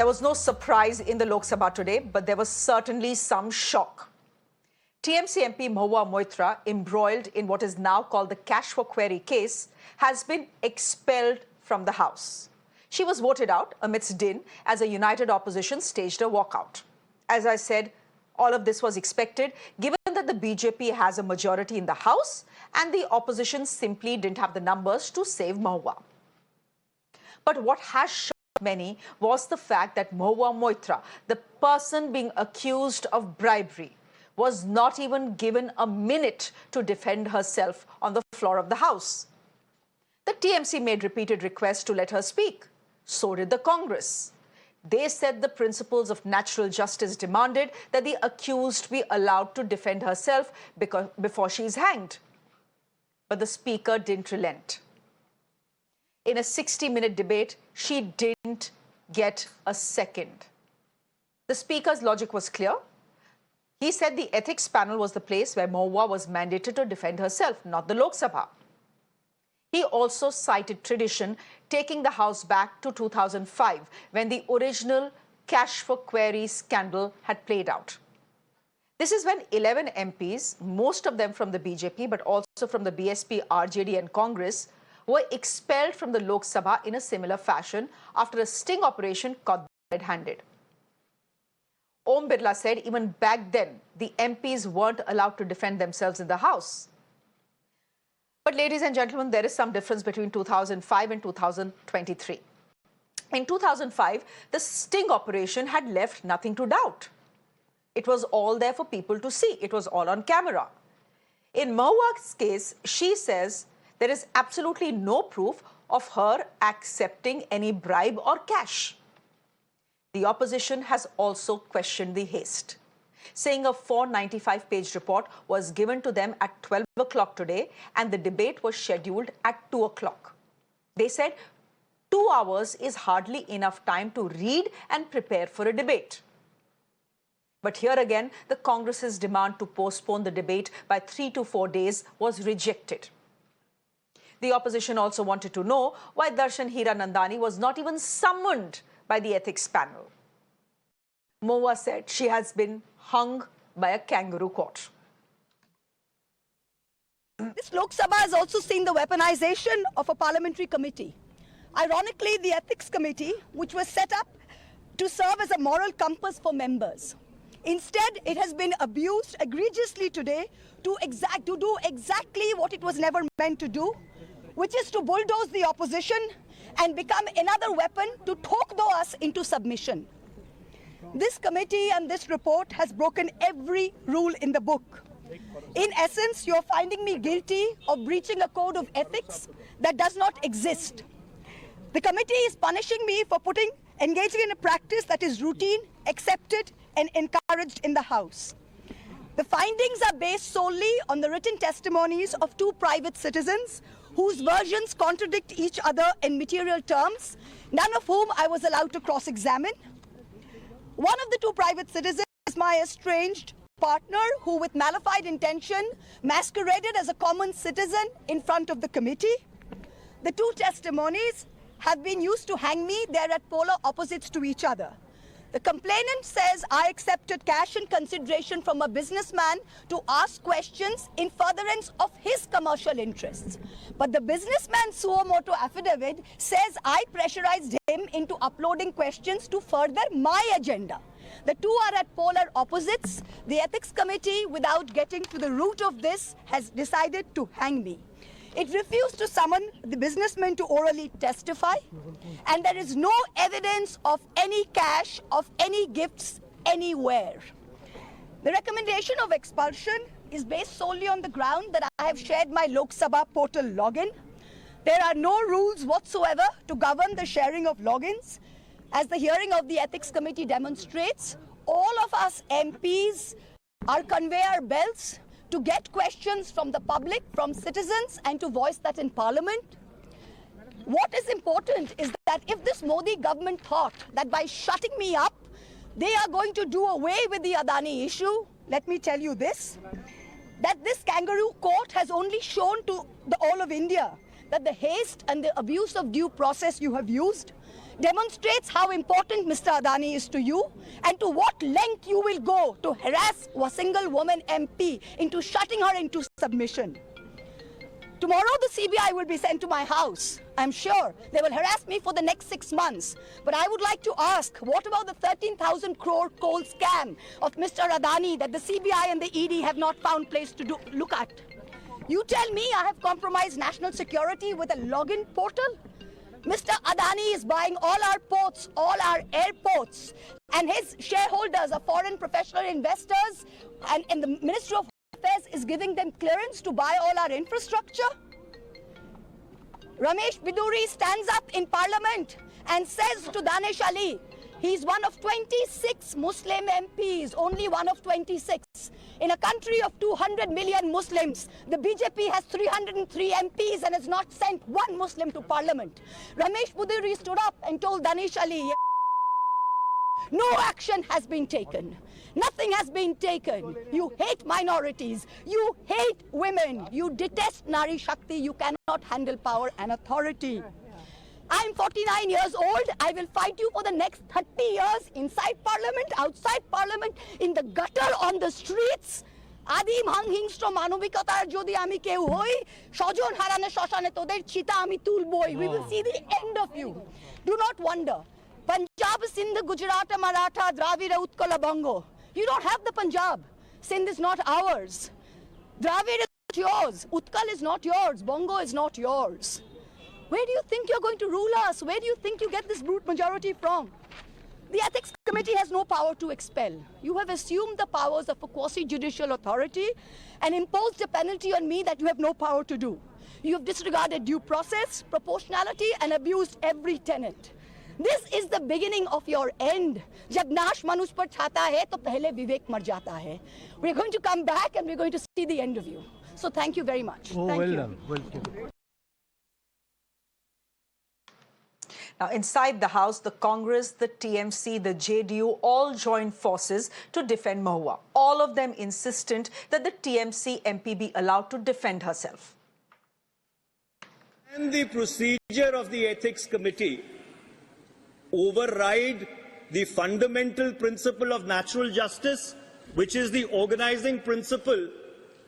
There was no surprise in the Lok Sabha today, but there was certainly some shock. TMC MP Mahua Moitra, embroiled in what is now called the cash for query case, has been expelled from the House. She was voted out amidst din as a united opposition staged a walkout. As I said, all of this was expected, given that the BJP has a majority in the House and the opposition simply didn't have the numbers to save Mahua. But what has shocked many was the fact that Mahua Moitra, the person being accused of bribery, was not even given a minute to defend herself on the floor of the House. The TMC made repeated requests to let her speak. So did the Congress. They said the principles of natural justice demanded that the accused be allowed to defend herself before she is hanged. But the Speaker didn't relent. In a 60-minute debate, she didn't get a second. The Speaker's logic was clear. He said the ethics panel was the place where Mahua was mandated to defend herself, not the Lok Sabha. He also cited tradition, taking the House back to 2005, when the original cash for query scandal had played out. This is when 11 MPs, most of them from the BJP, but also from the BSP, RJD and Congress, were expelled from the Lok Sabha in a similar fashion after a sting operation caught them red-handed. Om Birla said even back then, the MPs weren't allowed to defend themselves in the House. But ladies and gentlemen, there is some difference between 2005 and 2023. In 2005, the sting operation had left nothing to doubt. It was all there for people to see. It was all on camera. In Mahua's case, she says there is absolutely no proof of her accepting any bribe or cash. The opposition has also questioned the haste, saying a 495-page report was given to them at 12 o'clock today and the debate was scheduled at 2 o'clock. They said 2 hours is hardly enough time to read and prepare for a debate. But here again, the Congress's demand to postpone the debate by 3 to 4 days was rejected. The opposition also wanted to know why Darshan Hiranandani was not even summoned by the ethics panel. Mahua said she has been hung by a kangaroo court. This Lok Sabha has also seen the weaponization of a parliamentary committee. Ironically, the ethics committee, which was set up to serve as a moral compass for members. Instead, it has been abused egregiously today to do exactly what it was never meant to do, which is to bulldoze the opposition and become another weapon to talk us into submission. This committee and this report has broken every rule in the book. In essence, you're finding me guilty of breaching a code of ethics that does not exist. The committee is punishing me for engaging in a practice that is routine, accepted, and encouraged in the House. The findings are based solely on the written testimonies of 2 private citizens whose versions contradict each other in material terms, none of whom I was allowed to cross-examine. One of the 2 private citizens is my estranged partner who, with malified intention, masqueraded as a common citizen in front of the committee. The 2 testimonies have been used to hang me. They're at polar opposites to each other. The complainant says I accepted cash in consideration from a businessman to ask questions in furtherance of his commercial interests. But the businessman's suo motu affidavit says I pressurized him into uploading questions to further my agenda. The 2 are at polar opposites. The ethics committee, without getting to the root of this, has decided to hang me. It refused to summon the businessman to orally testify, and there is no evidence of any cash, of any gifts anywhere. The recommendation of expulsion is based solely on the ground that I have shared my Lok Sabha portal login. There are no rules whatsoever to govern the sharing of logins. As the hearing of the Ethics Committee demonstrates, all of us MPs are conveyor belts to get questions from the public, from citizens, and to voice that in Parliament. What is important is that if this Modi government thought that by shutting me up, they are going to do away with the Adani issue, let me tell you this, that this kangaroo court has only shown to the all of India that the haste and the abuse of due process you have used demonstrates how important Mr. Adani is to you and to what length you will go to harass a single woman MP into shutting her into submission. Tomorrow the CBI will be sent to my house. I'm sure they will harass me for the next 6 months. But I would like to ask, what about the 13,000 crore coal scam of Mr. Adani that the CBI and the ED have not found place to look at? You tell me I have compromised national security with a login portal? Mr. Adani is buying all our ports, all our airports, and his shareholders are foreign professional investors, and the Ministry of Affairs is giving them clearance to buy all our infrastructure. Ramesh Biduri stands up in Parliament and says to Danish Ali, he's one of 26 Muslim MPs, only one of 26. In a country of 200 million Muslims, the BJP has 303 MPs and has not sent one Muslim to Parliament. Ramesh Biduri stood up and told Danish Ali, no action has been taken. Nothing has been taken. You hate minorities. You hate women. You detest Nari Shakti. You cannot handle power and authority. I'm 49 years old. I will fight you for the next 30 years inside Parliament, outside Parliament, in the gutter, on the streets. Adim hanghingstra manobikatar jodi ami keu hoi, shojon harane shoshane toder chita ami tulboi. We will see the end of you. Do not wonder. Punjab, Sindh, Gujarat, Maratha, Dravida, Utkala, Bongo. You don't have the Punjab. Sindh is not ours. Dravid is not yours. Utkal is not yours. Bongo is not yours. Where do you think you're going to rule us? Where do you think you get this brute majority from? The Ethics Committee has no power to expel. You have assumed the powers of a quasi-judicial authority and imposed a penalty on me that you have no power to do. You have disregarded due process, proportionality, and abused every tenet. This is the beginning of your end. जब नाश मनुष्य पर छाता है तो पहले विवेक मर जाता है. We're going to come back and we're going to see the end of you. So thank you very much. Oh, thank well you. done. Well done. Now, inside the House, the Congress, the TMC, the JDU all joined forces to defend Mahua. All of them insistent that the TMC MP be allowed to defend herself. And the procedure of the Ethics Committee override the fundamental principle of natural justice, which is the organizing principle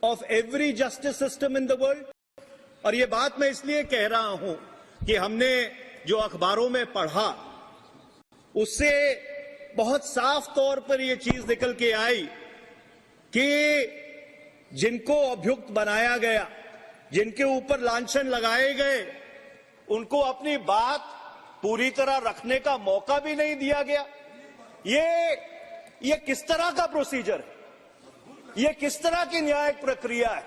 of every justice system in the world. और ये बात मैं इसलिए कह रहा हूं कि हमने जो अखबारों में पढ़ा उससे बहुत साफ तौर पर ये चीज निकल के आई कि जिनको अभियुक्त बनाया गया, जिनके ऊपर लांछन लगाए गए, उनको अपनी बात पूरी तरह रखने का मौका भी नहीं दिया गया। ये किस तरह का प्रोसीजर है? ये किस तरह की न्यायिक प्रक्रिया है?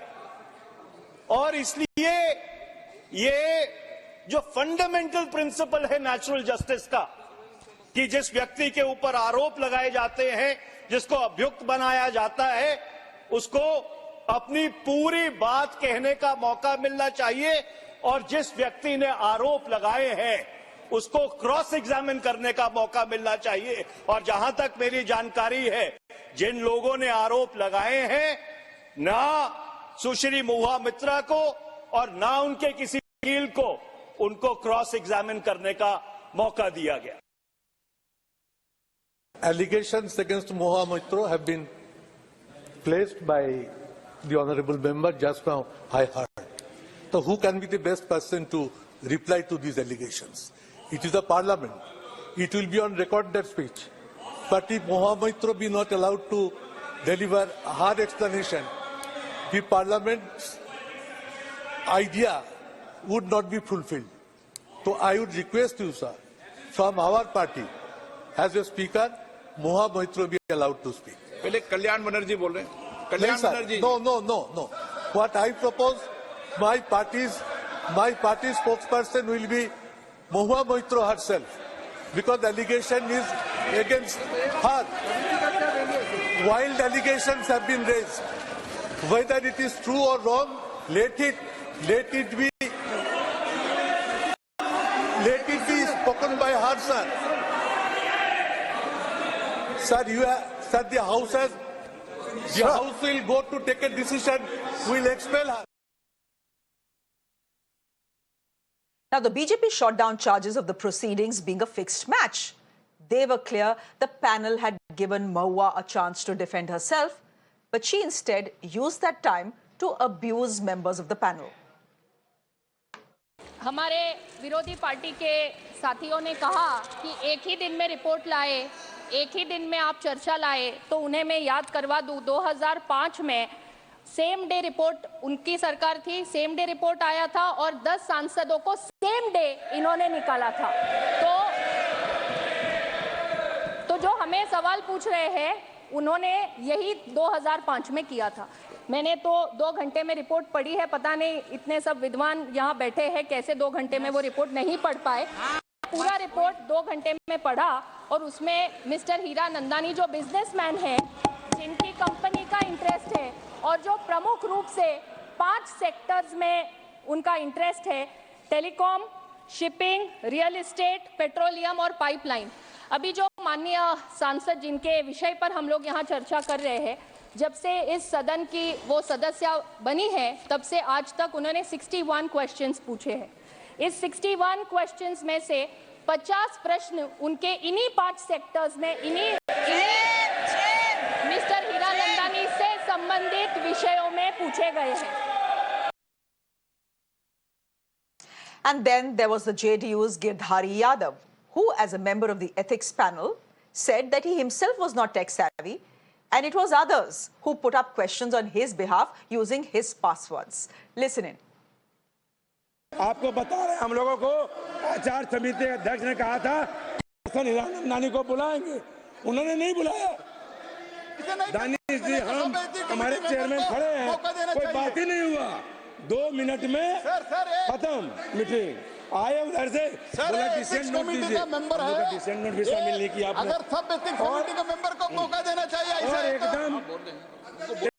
और इसलिए ये जो फंडामेंटल प्रिंसिपल है नेचुरल जस्टिस का कि जिस व्यक्ति के ऊपर आरोप लगाए जाते हैं, जिसको अभियुक्त बनाया जाता है, उसको अपनी पूरी बात कहने का मौका मिलना चाहिए और जिस व्यक्ति ने आरोप लगाए हैं उसको क्रॉस एग्जामिन करने का मौका मिलना चाहिए। और जहां तक मेरी जानकारी है, जिन लोगों ने आरोप लगाए हैं, ना सुश्री महुआ मित्रा को और ना उनके किसी वकील को उनको क्रॉस एग्जामिन करने का मौका दिया गया। Allegations against Mahua Moitra have been placed by the honorable member just now, I heard. So who can be the best person to reply to these allegations? It is the Parliament. It will be on record, that speech. But if Mahua Moitra be not allowed to deliver her explanation, the Parliament's idea would not be fulfilled. So I would request you, sir, from our party, as a speaker, Mahua Moitra be allowed to speak. पहले कल्याण बनर्जी बोल रहे हैं. Kalyan Banerjee. No. What I propose, my party's spokesperson will be Mahua Moitra herself, because the allegation is against her. Wild allegations have been raised. Whether it is true or wrong, let it be spoken by her, sir. Sir, the House will go to take a decision. Will expel her. Now, the BJP shot down charges of the proceedings being a fixed match. They were clear the panel had given Mahua a chance to defend herself, but she instead used that time to abuse members of the panel. हमारे विरोधी party के साथियों ने कहा कि एक ही दिन में रिपोर्ट लाए, एक ही दिन में आप चर्चा लाए, तो उन्हें मैं याद करवा दूं 2005 में सेम डे रिपोर्ट उनकी सरकार थी, सेम डे रिपोर्ट आया था और 10 सांसदों को सेम डे इन्होंने निकाला था। तो जो हमें सवाल पूछ रहे हैं उन्होंने यही 2005 में किया था। मैंने तो 2 घंटे में रिपोर्ट पढ़ी है, पता नहीं इतने सब विद्वान यहाँ बैठे हैं कैसे 2 घंटे में वो रिपोर्ट नहीं पढ़ पाए। पूरा रिपोर्ट 2 घंटे में पढ़ा और उसमें मिस्टर हीरा नंदानी जो बिजनेसमैन है, जिनकी कंपनी का इंटरेस्ट है और जो प्रमुख रूप से 5 सेक्टर्स में उनका इंटरेस्ट है, telecom, shipping, real estate, petroleum और पाइपलाइन। अभी जो माननीय सांसद जिनके विषय पर हम लोग यहाँ चर्चा कर रहे हैं, जब से इस सदन की वो सदस्य बनी है तब से आज तक उन्होंने 61 क्वेश्चंस पूछे हैं। इस 61 क्वेश्चंस में से 50 प्रश्न उनके इन्हीं 5 सेक्टर्स में इन्हीं मिस्टर हीरा नंदानी से संबंधित विषयों में पूछे गए हैं। And then there was the JDU's Girdhari Yadav, who, as a member of the ethics panel, said that he himself was not tech-savvy, and it was others who put up questions on his behalf using his passwords. Listen in. आपको बता रहे हैं, हम लोगों को आचार समिति अध्यक्ष ने कहा था हीरा नंदानी को बुलाएंगे, उन्होंने नहीं बुलाया। दानिश जी, हम हमारे चेयरमैन खड़े हैं, कोई बात ही नहीं हुआ। 2 मिनट में खत्म मीटिंग। आए उधर से बोला डिसेंट नोट दीजिए, डिसेंट नोट भी शामिल नहीं किया आपने। अगर सब एथिक्स कमेटी के मेंबर को मौका देना चाहिए। और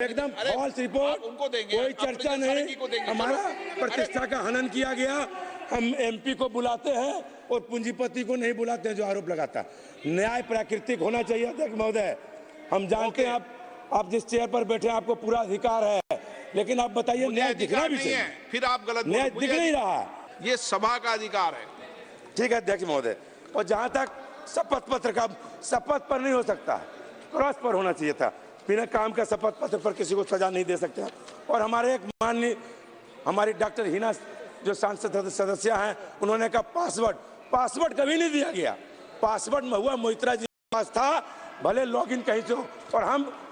एकदम फॉल्स रिपोर्ट, कोई चर्चा नहीं, हमारा प्रतिष्ठा का हनन किया गया। हम एमपी को बुलाते हैं और पूंजीपति को नहीं बुलाते हैं जो आरोप लगाता। न्याय प्राकृतिक होना चाहिए अध्यक्ष महोदय। हम जानते हैं आप जिस चेयर पर बैठे हैं आपको पूरा अधिकार है, लेकिन आप बताइए न्याय दिखना भी चाहिए। फिर आप गलत, न्याय दिख नहीं रहा। ये सभा का अधिकार है। ठीक है अध्यक्ष महोदय। और जहां तक शपथ पत्र का, शपथ पर नहीं हो सकता, क्रॉस पर होना चाहिए था। बिना काम का शपथ पत्र पर किसी को सजा नहीं दे सकते। और हमारे एक माननीय हमारी डॉक्टर हिना जो सांसद सदस्य हैं, उन्होंने कहा पासवर्ड कभी नहीं दिया गया। पासवर्ड महुआ मोइत्रा जी के पास था, भले लॉगिन कहीं से हो, और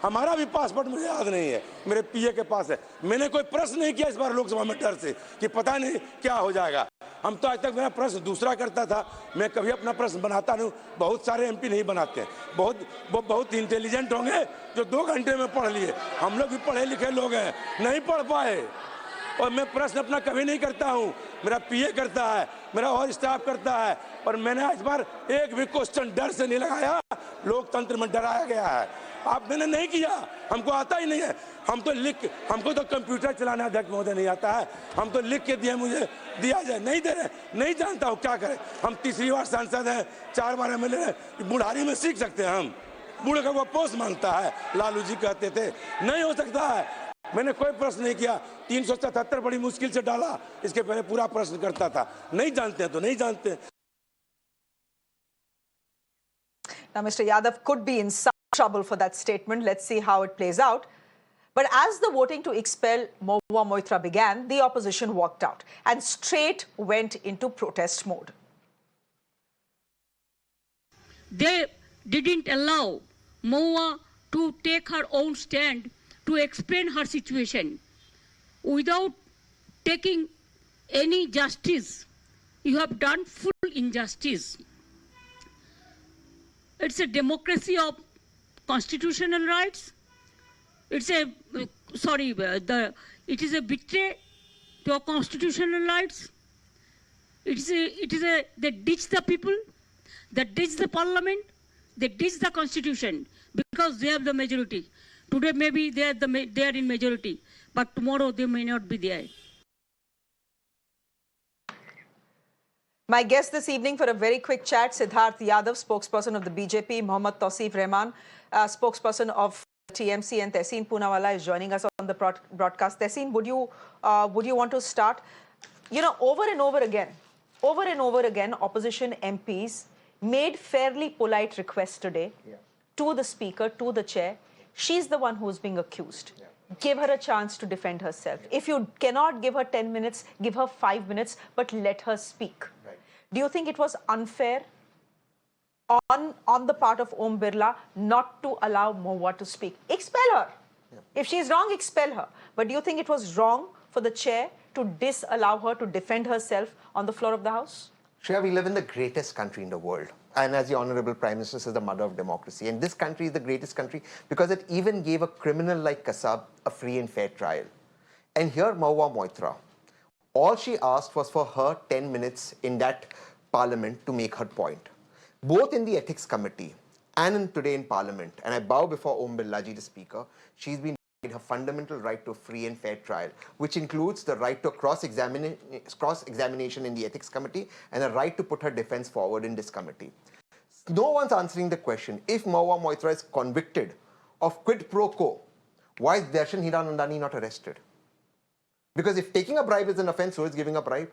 हमारा भी पासवर्ड मुझे याद नहीं है, मेरे पीए के पास है। मैंने कोई प्रश्न नहीं किया इस बार लोकसभा में डर से कि पता नहीं क्या हो जाएगा। हम तो आज तक मेरा प्रश्न दूसरा करता था, मैं कभी अपना प्रश्न बनाता नहीं। बहुत सारे एमपी नहीं बनाते, बहुत इंटेलिजेंट होंगे जो 2 घंटे में पढ़ लिए। हम लोग भी पढ़े लिखे लोग हैं, नहीं पढ़ पाए। और मैं प्रश्न अपना कभी नहीं करता हूँ, मेरा पीए करता है, मेरा और स्टाफ करता है। और मैंने इस बार एक भी क्वेश्चन डर से नहीं लगाया। लोकतंत्र में डराया गया है, मैंने नहीं किया, हमको आता ही नहीं है। हमको तो कंप्यूटर चलाना अध्यक्ष महोदय नहीं आता है। हम तो लिख के दिए, मुझे दिया जाए, नहीं दे रहे, नहीं जानता हूँ क्या करें। हम तीसरी बार सांसद हैं, 4 बार एमएलए हैं, बुढ़ारी में सीख सकते हैं हम। बूढ़े का वो पोस्ट मांगता है, लालू जी कहते थे, नहीं हो सकता है। मैंने कोई प्रश्न नहीं किया, 377 बड़ी मुश्किल से डाला, इसके पहले पूरा प्रश्न करता था। नहीं जानते हैं तो नहीं जानते। Now, Mr. Yadav could be in some trouble for that statement. Let's see how it plays out. But as the voting to expel Mahua Moitra began, the opposition walked out and straight went into protest mode. They didn't allow Mahua to take her own stand to explain her situation without taking any justice. You have done full injustice. It's a democracy of constitutional rights. It is a betray to our constitutional rights. They ditch the people, they ditch the parliament, they ditch the constitution because they have the majority. Today maybe they are in majority, but tomorrow they may not be there. My guest this evening for a very quick chat, Siddharth Yadav, spokesperson of the BJP, Mohammad Tausif Rahman, spokesperson of TMC, and Tehseen Poonawalla is joining us on the broadcast. Tehseen, would you want to start? You know, over and over again, over and over again, opposition MPs made fairly polite requests today to the speaker, to the chair. She's the one who's being accused. Give her a chance to defend herself. If you cannot give her 10 minutes, give her 5 minutes, but let her speak. Do you think it was unfair on the part of Om Birla not to allow Mahua to speak? Expel her. If she's wrong, expel her. But do you think it was wrong for the chair to disallow her to defend herself on the floor of the House? Shreya, we live in the greatest country in the world. And as the Honorable Prime Minister says, the mother of democracy. And this country is the greatest country because it even gave a criminal like Kasab a free and fair trial. And here, Mahua Moitra, all she asked was for her 10 minutes in that parliament to make her point. Both in the Ethics Committee and today in Parliament, and I bow before Om Birla ji, the Speaker, she's been her fundamental right to a free and fair trial, which includes the right to cross-examination in the Ethics Committee and a right to put her defense forward in this committee. No one's answering the question, if Mahua Moitra is convicted of quid pro quo, why is Darshan Hiranandani not arrested? Because if taking a bribe is an offense, so is giving a bribe.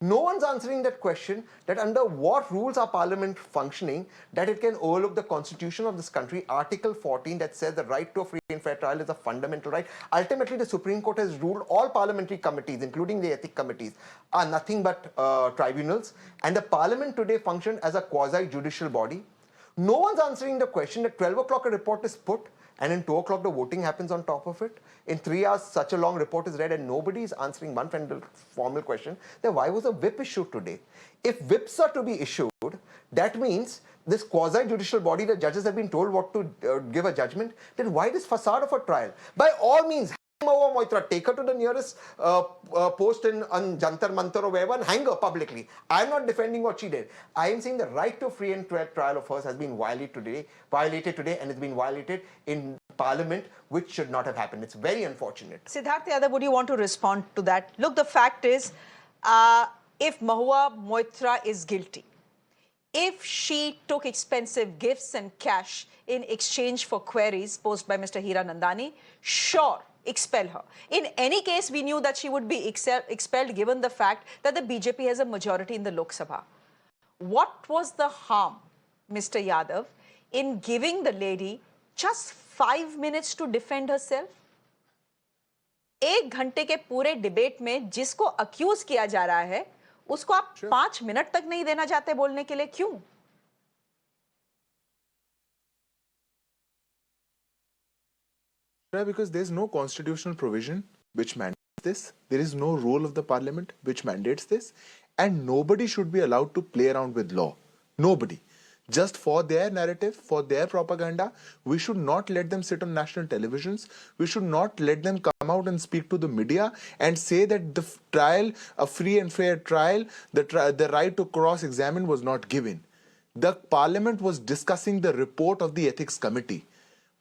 No one's answering that question, that under what rules are Parliament functioning that it can overlook the constitution of this country, Article 14, that says the right to a free and fair trial is a fundamental right. Ultimately, the Supreme Court has ruled all parliamentary committees, including the ethics committees, are nothing but tribunals. And the Parliament today functioned as a quasi-judicial body. No one's answering the question that 12 o'clock a report is put and in 2 o'clock the voting happens on top of it. In 3 hours, such a long report is read and nobody is answering one formal question. Then why was a whip issued today? If whips are to be issued, that means this quasi-judicial body, the judges have been told what to give a judgment. Then why this facade of a trial? By all means, Mahua Moitra, take her to the nearest post on Jantar Mantar or wherever and hang her publicly. I'm not defending what she did. I am saying the right to free and fair trial of hers has been violated today and it's been violated in Parliament, which should not have happened. It's very unfortunate. Siddharth Yadav, would you want to respond to that? Look, the fact is, if Mahua Moitra is guilty, if she took expensive gifts and cash in exchange for queries posed by Mr. Hiranandani, sure, expel her. In any case, we knew that she would be expelled given the fact that the BJP has a majority in the Lok Sabha. What was the harm, Mr. Yadav, in giving the lady just 5 minutes to defend herself? 1 घंटे के पूरे debate में जिसको accused किया जा रहा है, उसको आप 5 मिनट तक नहीं देना चाहते बोलने के लिए, क्यों? Because there is no constitutional provision which mandates this. There is no role of the Parliament which mandates this. And nobody should be allowed to play around with law. Nobody. Just for their narrative, for their propaganda, we should not let them sit on national televisions. We should not let them come out and speak to the media and say that the trial, a free and fair trial, the right to cross-examine was not given. The Parliament was discussing the report of the Ethics Committee.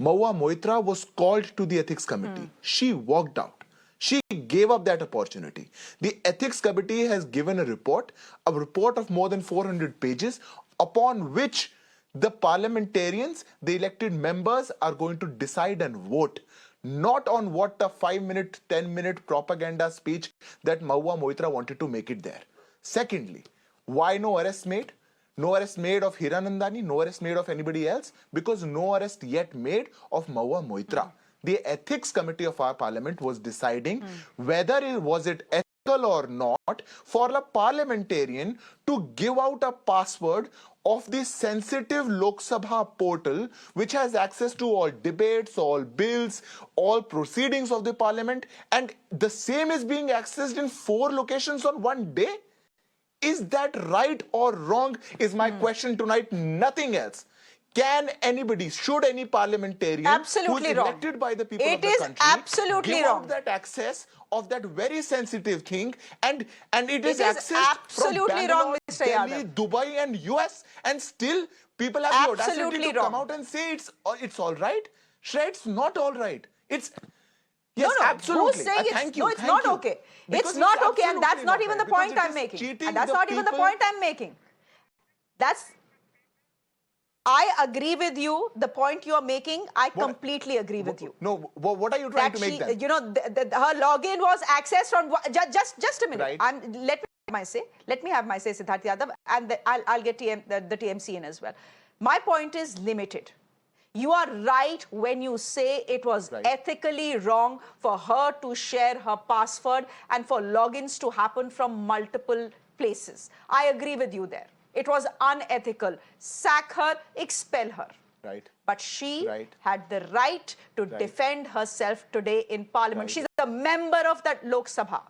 Mahua Moitra was called to the Ethics Committee. She walked out. She gave up that opportunity. The Ethics Committee has given a report of more than 400 pages, upon which the parliamentarians, the elected members, are going to decide and vote. Not on what the 5-minute, 10-minute propaganda speech that Mahua Moitra wanted to make it there. Secondly, why no arrest made? No arrest made of Hiranandani, no arrest made of anybody else, because no arrest yet made of Mahua Moitra. The Ethics Committee of our Parliament was deciding whether it was ethical or not for a parliamentarian to give out a password of the sensitive Lok Sabha portal, which has access to all debates, all bills, all proceedings of the Parliament, and the same is being accessed in 4 locations on one day. Is that right or wrong is my question tonight, nothing else. Can anybody, should any parliamentarian who is elected by the people of the country give out that access of that very sensitive thing, and it is accessed from Bangalore, Delhi, Dubai and US, and still people have the audacity to come out and say it's all right? Shreya, it's not all right. It's... Yes, no, absolutely. Who's saying Thank you. No, it's not okay. It's not okay, and that's not even the point I'm making. And that's not even the point I'm making. I agree with you. The point you are making, I completely agree with you. No, what are you trying to make then? You know, her login was accessed from... Just a minute. Right. Let me my say. Let me have my say, Siddharth Yadav, and I'll get the TMC in as well. My point is limited. You are right when you say it was ethically wrong for her to share her password and for logins to happen from multiple places. I agree with you there. It was unethical. Sack her, expel her. Right. But she had the right to defend herself today in Parliament. She's a member of that Lok Sabha.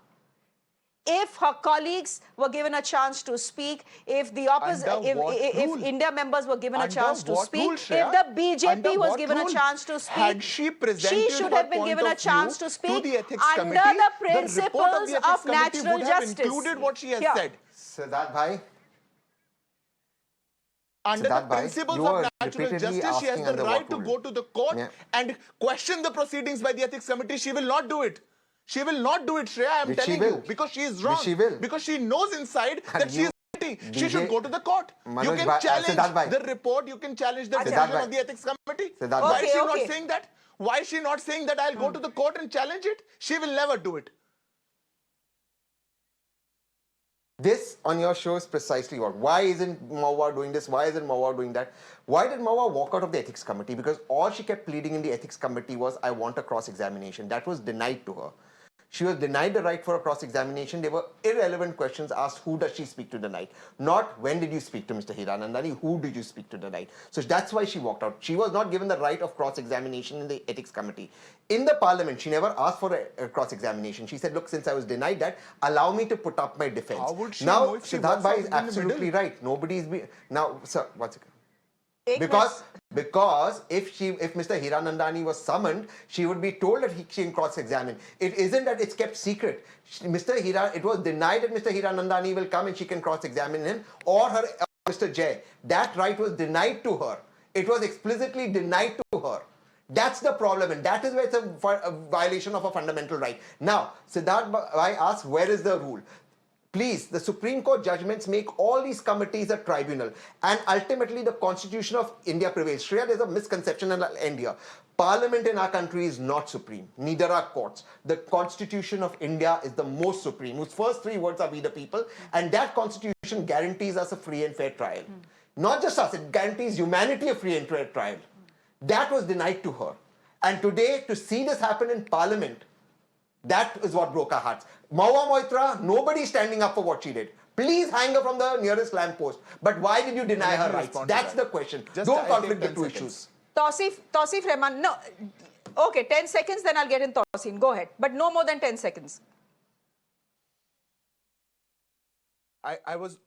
If her colleagues were given a chance to speak, if the if India members were given a chance to speak, if the BJP was given a chance to speak, she should have been given a chance to speak under the principles of natural justice. Included what she has said. Siddharth Bhai. Under the principles of natural justice, she has the right to go to the court and question the proceedings by the ethics committee. She will not do it. She will not do it, Shreya, I am telling you, because she is wrong. Because she knows inside that she is guilty. She should go to the court. You can challenge the report, you can challenge the decision of the ethics committee. Why is she not saying that? Why is she not saying that I'll go to the court and challenge it? She will never do it. This on your show is precisely what. Why isn't Mahua doing this? Why isn't Mahua doing that? Why did Mahua walk out of the ethics committee? Because all she kept pleading in the ethics committee was, I want a cross-examination. That was denied to her. She was denied the right for a cross-examination. There were irrelevant questions asked. Who does she speak to tonight? Not when did you speak to Mr. Hiranandani? Who did you speak to tonight? So that's why she walked out. She was not given the right of cross-examination in the ethics committee. In the parliament, she never asked for a cross-examination. She said, look, since I was denied that, allow me to put up my defense. How would she now, know if she Siddharth was Bhai is in the absolutely middle? right. Nobody's... Now, sir, one second. Because if Mr. Hiranandani was summoned, she would be told that she can cross-examine. It isn't that it's kept secret. It was denied that Mr. Hiranandani will come and she can cross-examine him, or Mr. Jay. That right was denied to her. It was explicitly denied to her. That's the problem, and that is where it's a violation of a fundamental right. Now, Siddharth Bhai asks, where is the rule? Please, the Supreme Court judgments make all these committees a tribunal, and ultimately the Constitution of India prevails. Shreya, there's a misconception, and I'll end here. Parliament in our country is not supreme, neither are courts. The Constitution of India is the most supreme, whose first three words are we the people, and that Constitution guarantees us a free and fair trial. Not just us, it guarantees humanity a free and fair trial. That was denied to her. And today, to see this happen in Parliament, that is what broke our hearts. Mahua Moitra, nobody is standing up for what she did. Please hang her from the nearest lamppost. But why did you deny her rights? That's the question. Don't conflict the two issues. Tausif Rehman, no. Okay, 10 seconds, then I'll get in Tausin. Go ahead. But no more than 10 seconds. I was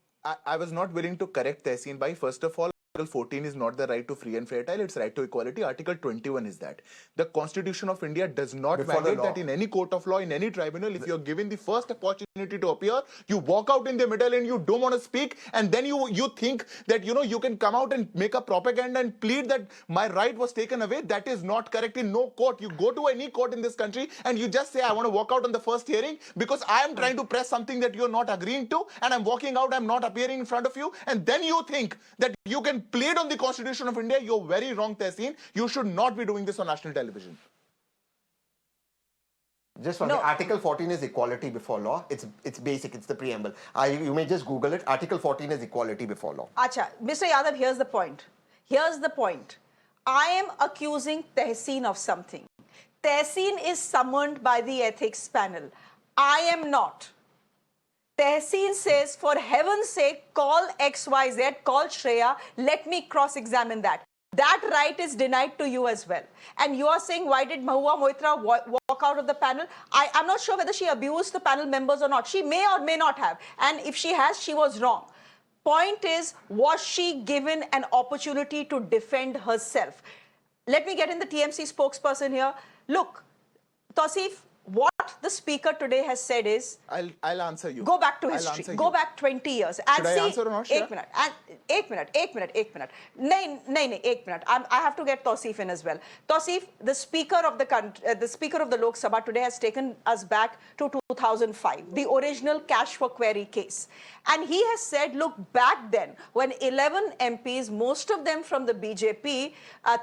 not willing to correct Tehseen Bhai. First of all, Article 14 is not the right to free and fair trial, it's right to equality. Article 21 is that. The Constitution of India does not mandate that in any court of law, in any tribunal, if you're given the first opportunity to appear, you walk out in the middle and you don't want to speak, and then you think that, you can come out and make a propaganda and plead that my right was taken away. That is not correct in no court. You go to any court in this country and you just say, I want to walk out on the first hearing because I am trying to press something that you're not agreeing to, and I'm walking out, I'm not appearing in front of you, and then you think that you can plead on the Constitution of India. You're very wrong, Tehseen. You should not be doing this on national television. Just one thing. Article 14 is equality before law. It's basic. It's the preamble. You may just Google it. Article 14 is equality before law. Acha, Mr. Yadav, here's the point. Here's the point. I am accusing Tehseen of something. Tehseen is summoned by the ethics panel. I am not. Tehseen says, for heaven's sake, call XYZ, call Shreya, let me cross-examine that. That right is denied to you as well. And you are saying, why did Mahua Moitra walk out of the panel? I'm not sure whether she abused the panel members or not. She may or may not have. And if she has, she was wrong. Point is, was she given an opportunity to defend herself? Let me get in the TMC spokesperson here. Look, Tausif, what the speaker today has said is... I'll answer you. Go back to history. Go back 20 years. And should I answer or not? 8 minutes. And 8 minutes. No, 8 minutes. I have to get Tausif in as well. Tausif, the speaker of the Lok Sabha today has taken us back to 2005, the original cash for query case. And he has said, look, back then, when 11 MPs, most of them from the BJP,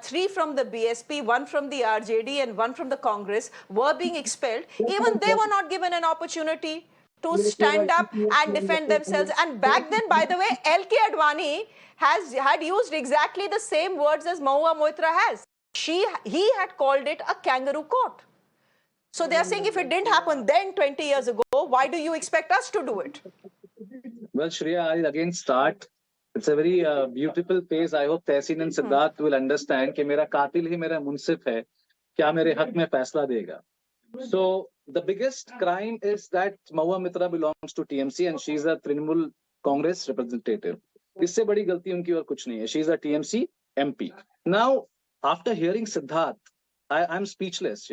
3 from the BSP, 1 from the RJD and 1 from the Congress, were being expelled, even they were not given an opportunity to stand up and defend themselves. And back then, by the way, L.K. Advani had used exactly the same words as Mahua Moitra has. He had called it a kangaroo court. So they are saying if it didn't happen then 20 years ago, why do you expect us to do it? Well, Shreya, I'll again start. It's a very beautiful phase. I hope Tehseen and Siddharth will understand कि मेरा कातिल ही मेरा मुंसिफ है, क्या मेरे हक में फैसला देगा. So the biggest crime is that Mahua Moitra belongs to TMC and she's a Trinamool Congress representative. इससे बड़ी गलती उनकी और कुछ नहीं है. She's a TMC MP. Now, after hearing Siddharth, I'm speechless,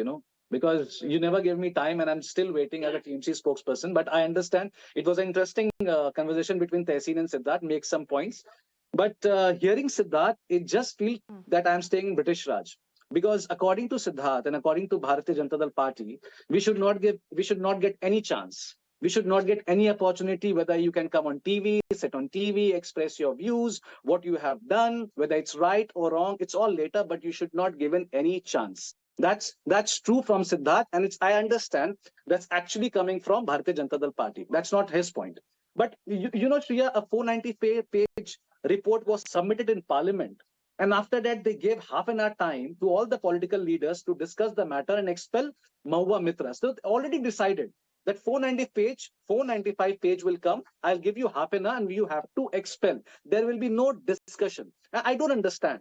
because you never gave me time and I'm still waiting as a TMC spokesperson. But I understand it was an interesting conversation between Tehseen and Siddharth, make some points. But hearing Siddharth, it just feels that I'm staying in British Raj. Because according to Siddharth and according to Bharatiya Janata Dal Party, we should not get any chance. We should not get any opportunity, whether you can come on TV, sit on TV, express your views, what you have done, whether it's right or wrong, it's all later, but you should not given any chance. That's true from Siddharth, and I understand that's actually coming from Bharatiya Janata Dal Party. That's not his point. But Shreya, a 490-page report was submitted in Parliament, and after that they gave half an hour time to all the political leaders to discuss the matter and expel Mahua Moitra. So they already decided that 495 page will come. I'll give you half an hour, and you have to expel. There will be no discussion. I don't understand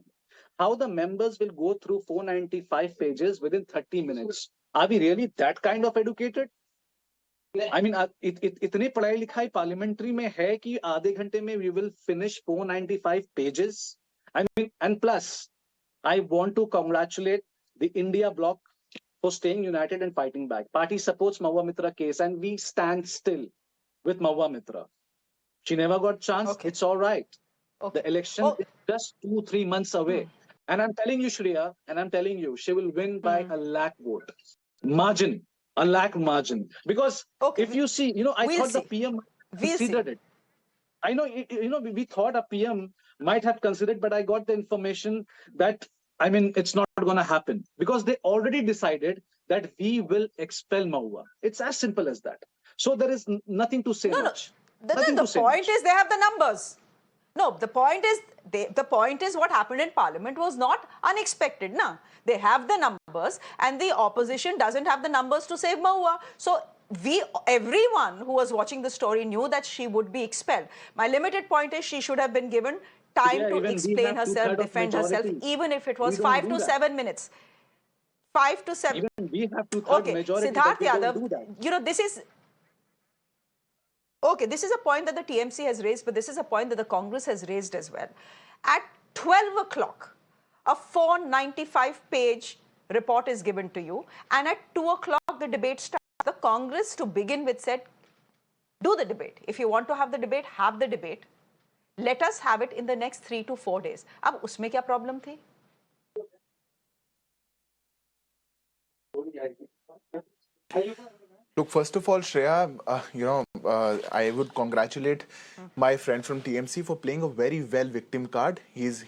how the members will go through 495 pages within 30 minutes. Are we really that kind of educated? I mean, इतनी पढ़ाई लिखाई parliamentary में है कि आधे घंटे में we will finish 495 pages. I mean, and plus, I want to congratulate the India bloc for staying united and fighting back. Party supports Mahua Moitra case, and we stand still with Mahua Moitra. She never got chance. Okay. It's all right. Okay. The election is just 2-3 months away. And I'm telling you, Shreya, and I'm telling you, she will win by a lakh vote. Margin. A lakh margin. Because if you see, I thought the PM considered it. I know, we thought a PM might have considered, but I got the information that, it's not going to happen. Because they already decided that we will expel Mahua. It's as simple as that. So there is nothing to say much. The point is they have the numbers. No, the point is what happened in Parliament was not unexpected. Nah. They have the numbers, and the opposition doesn't have the numbers to save Mahua. So everyone who was watching the story knew that she would be expelled. My limited point is she should have been given time to explain herself, defend herself, even if it was 5 to 7 minutes. 5 to 7. Even we have two-thirds majority. Siddharth Yadav, this is... Okay, this is a point that the TMC has raised, but this is a point that the Congress has raised as well. At 12 o'clock, a 495-page report is given to you, and at 2 o'clock, the debate starts. The Congress, to begin with, said, do the debate. If you want to have the debate, have the debate. Let us have it in the next 3 to 4 days. Ab usme kya problem thi? Look, first of all, Shreya, I would congratulate my friend from TMC for playing a very well victim card. He has,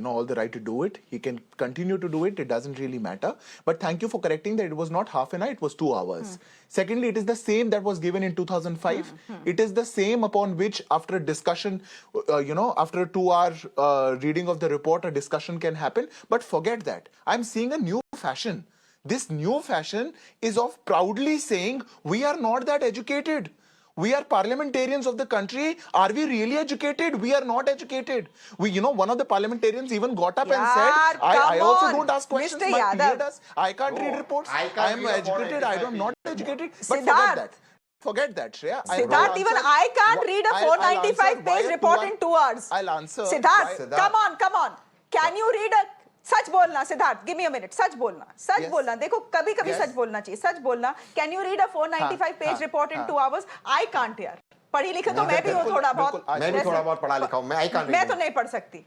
all the right to do it. He can continue to do it. It doesn't really matter. But thank you for correcting that it was not half an hour, it was 2 hours. Secondly, it is the same that was given in 2005. It is the same upon which, after a discussion, after a 2-hour reading of the report, a discussion can happen. But forget that. I'm seeing a new fashion. This new fashion is of proudly saying, we are not that educated. We are parliamentarians of the country. Are we really educated? We are not educated. One of the parliamentarians even got up and said, I also don't ask questions. My PA does. I can't read reports. I am educated. I'm not educated. But forget that. Forget that, Shreya. Siddharth, even I can't read a 495-page report in 2 hours. I'll answer. Siddharth, come on. Can you read a... सच बोलना, Siddharth, give me a minute. सच बोलना. देखो, कभी-कभी सच बोलना चाहिए. सच बोलना. Can you read a 495-page report in 2 hours? I can't यार. पढ़ी लिखी तो मैं भी हूँ थोड़ा बहुत. मैं भी थोड़ा बहुत पढ़ा लिखा हूँ. मैं तो नहीं पढ़ सकती.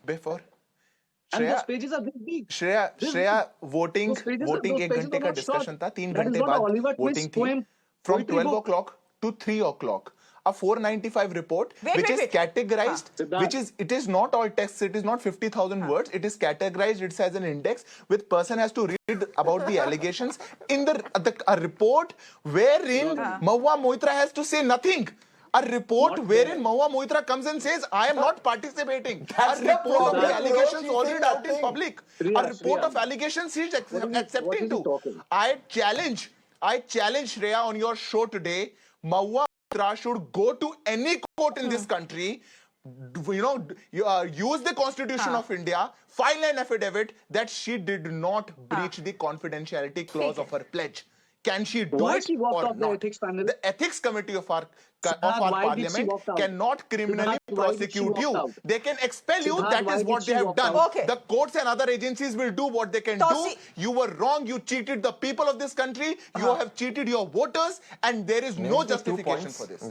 Before. And those pages are big. Shreya, voting 1 घंटे का discussion था. 3 घंटे बाद voting थी. From 12 o'clock to 3 o'clock. a 495 report, which is categorized, it is not all text, it is not 50,000 words, it is categorized, it has an index, with person has to read about the allegations in a report wherein Mahua Moitra has to say nothing. A report wherein Mahua Moitra comes and says, I am not participating. A report of the allegations already out in public. A report of allegations he is accepting to. I challenge Shreya on your show today. Mahua Moitra should go to any court in this country, use the Constitution of India, file an affidavit that she did not breach the confidentiality clause of her pledge. Can she do it or not? The ethics panel? The ethics committee of our parliament cannot criminally prosecute you. They can expel you. That is what they have done. The courts and other agencies will do what they can do. You were wrong. You cheated the people of this country. You have cheated your voters, and there is no justification for this.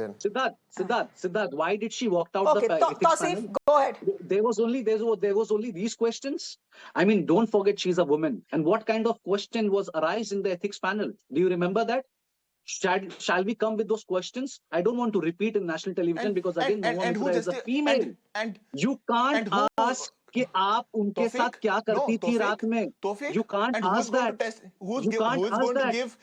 Siddharth, why did she walk out the ethics panel? Go ahead. There was only these questions. I mean, don't forget she's a woman. And what kind of question was arised in the ethics panel? Do you remember that? Shall we come with those questions? I don't want to repeat in national television because again, Mahua Moitra is a female. And you can't ask कि आप उनके साथ क्या करती थी रात में? You can't ask that. Who's going to give?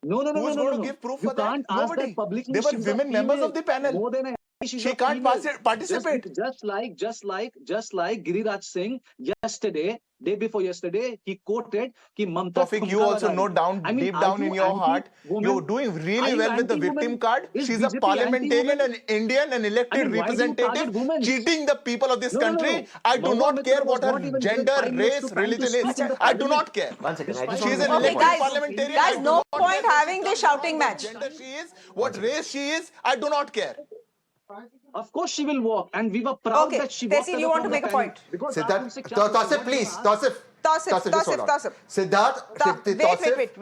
No. Who's going to give proof for that? You can't ask that publicly. They were women members of the panel. More than she can't participate. Just like Giriraj Singh yesterday, day before yesterday, he quoted कि Mamata. Tawfiq, you also know deep down in your heart, you're doing really well with the victim card. She's a parliamentarian, an Indian, an elected representative, cheating the people of this country. I do not care what her gender, race, religion is. I do not care. One second. She's an elected parliamentarian. Guys, no point having this shouting match. What gender she is, what race she is, I do not care. Of course she will walk, and we were proud that she walked. Tehseen, you want to make a point? Tosif, please. Tosif. Siddharth, wait.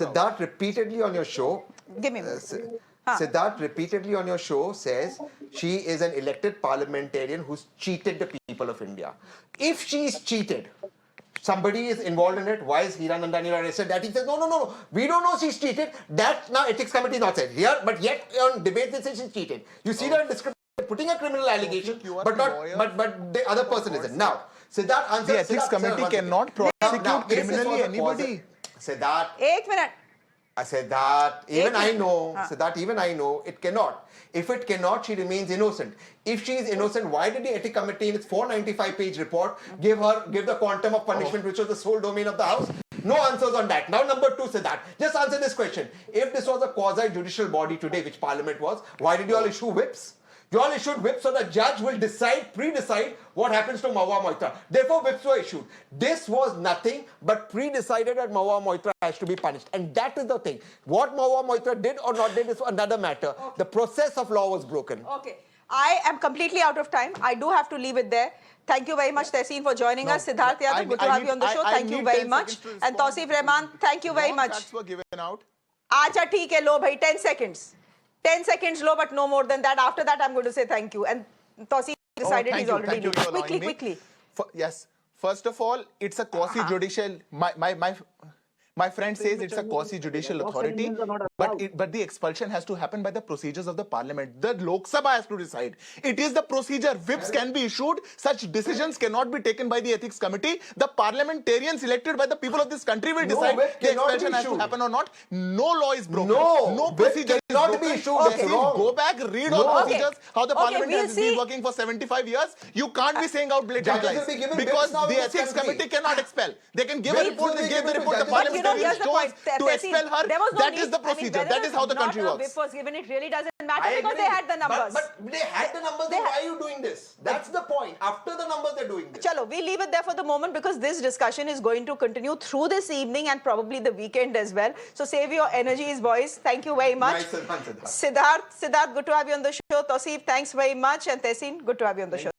Siddharth repeatedly on your show. Give me a minute. Siddharth repeatedly on your show says she is an elected parliamentarian who's cheated the people of India. If she is cheated, somebody is involved in it. Why is I.N.D.I.A arrested? That he says, no. We don't know she's cheated. That now ethics committee is not said here, but yet on debate they say she's cheated. You see that putting a criminal allegation, but the other person isn't. Now, Siddharth answers. The ethics committee cannot prosecute criminally anybody. Siddharth. 1 minute. Siddharth, even I know, it cannot. If it cannot, she remains innocent. If she is innocent, why did the ethics committee in its 495-page report give the quantum of punishment which was the sole domain of the House? No answers on that. Now, number 2, Siddharth, just answer this question. If this was a quasi-judicial body today, which Parliament was, why did you all issue whips? You all issued whips so the judge will pre-decide what happens to Mahua Moitra. Therefore, whips were issued. This was nothing but pre-decided that Mahua Moitra has to be punished. And that is the thing. What Mahua Moitra did or not did is another matter. Okay. The process of law was broken. Okay. I am completely out of time. I do have to leave it there. Thank you very much, Tehseen, for joining us. Siddharth Yadav, good to have you on the show. Thank you very much. And Tausif Rahman, thank you very much. Facts were given out. Acha, theek hai, lo bhai, 10 seconds. 10 seconds low, but no more than that. After that, I'm going to say thank you. And Tausif decided he's already leaving. Quickly. Yes. First of all, it's a quasi-judicial. My friend says it's a quasi-judicial authority, but the expulsion has to happen by the procedures of the Parliament. The Lok Sabha has to decide. It is the procedure. Whips can be issued. Such decisions cannot be taken by the ethics committee. The parliamentarians elected by the people of this country will decide the expulsion has to happen or not. No law is broken. No procedure is broken. Be issued. Okay. Go back, read all procedures. How the Parliament has been working for 75 years. You can't be saying out blatant lies because the ethics committee cannot expel. They can give a report. They gave the report. The Parliament here's the point. To expel her, that is the procedure. That is how the country works. Whip was given, it really doesn't matter because they had the numbers. But they had the numbers, then why are you doing this? That's the point. After the numbers, they're doing this. Chalo, we leave it there for the moment because this discussion is going to continue through this evening and probably the weekend as well. So save your energies, boys. Thank you very much. Nice, Siddharth, good to have you on the show. Tausif, thanks very much. And Tehseen, good to have you on the show.